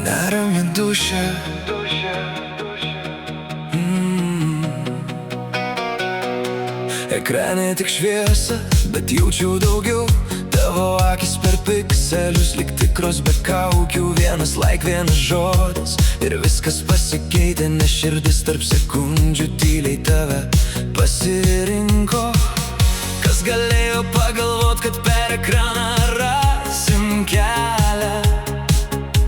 Nerami duše. Ekrane tik šviesa, bet jaučiu daugiau. Tavo akis per pikselius, lyg tikros be kaukių. Vienas vienas žodis ir viskas pasikeitė, nes širdis tarp sekundžių tyliai tave pasirinko. Kas galėjo pagalvot, kad per ekraną rasim kelią,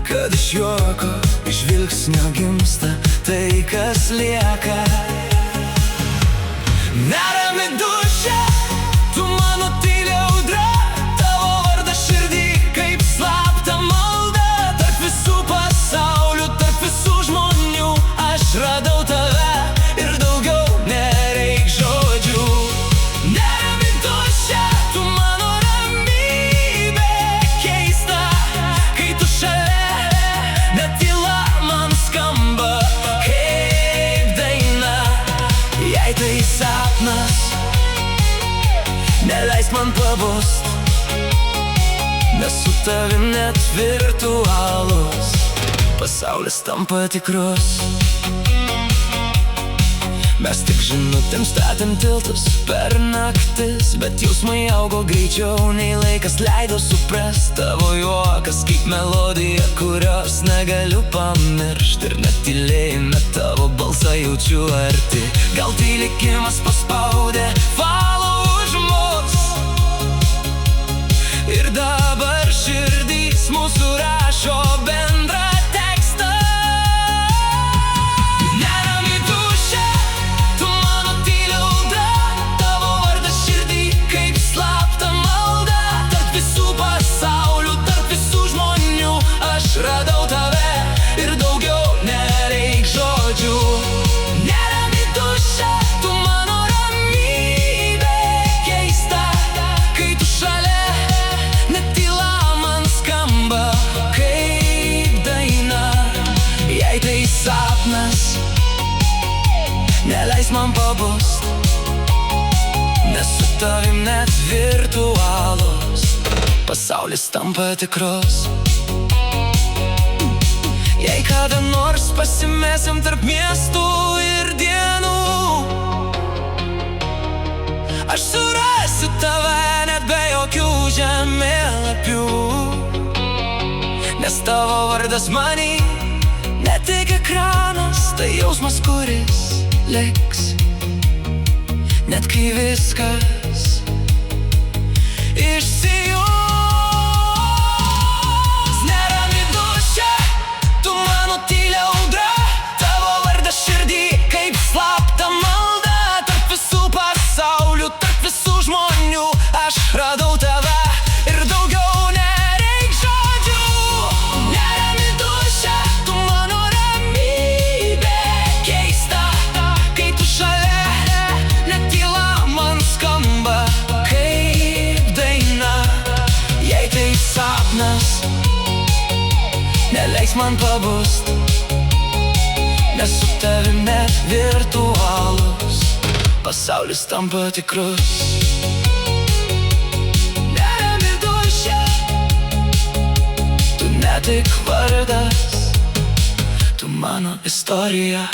kad iš juoko, iš žvilgsnio gimsta tai, kas lieka. Nerami duše, tu mano tyli audra, tavo vardas širdį kaip slapta malda. Tarp visų pasaulių, tarp visų žmonių aš radau tave ir daugiau nereik žodžių. Nerami duše, tu mano ramybė keista, kai tu šalia, net tyla man skamba kaip daina. Jei tai sapnas, neleisk man pabust, nes su tavim net virtualus pasaulis tampa tikrus. Mes tik žinutėm statėm tiltus per naktis, bet jausmai augo greičiau nei laikas leido suprast. Tavo juokas kaip melodija, kurios negaliu pamiršt, ir net tylėjime tavo balsą jaučiu arti. Gal tai likimas paspaudė valą už mus, ir dabar širdys mūsų rašo bendrą tekstą. Nerami duše, tu mano tyli audra, tavo vardas širdį kaip slapta malda. Tarp visų pasaulių, tarp visų žmonių aš radau tave ir daugiau nereik žodžių. Nerami duše, tu mano ramybė keista, kai tu šalia, net tyla man skamba kaip daina. Jei tai sapnas, neleisk man pabust, nes su tavim net virtualus pasaulis tampa tikrus. Jei kada nors pasimesim tarp miestų ir dienų, aš surasiu tave net be jokių žemėlapių, nes tavo vardas many ne tik ekranas, tai jausmas, kuris liks, net kai viskas išsijungs. Nerami duše, tu mano tyli audra, tavo vardas širdį kaip slapta malda. Tarp visų pasaulių, tarp visų žmonių aš radau tave ir daugiau nereik žodžių. Nerami duše, tu mano ramybė keista, kai tu šalia, net tyla man skamba kaip daina. Jei tai sapnas, neleiks man pabust, nes su tavim net virtualus pasaulis tampa tikrus. Nerami duše, tu ne tik vardas, tu mano istorija.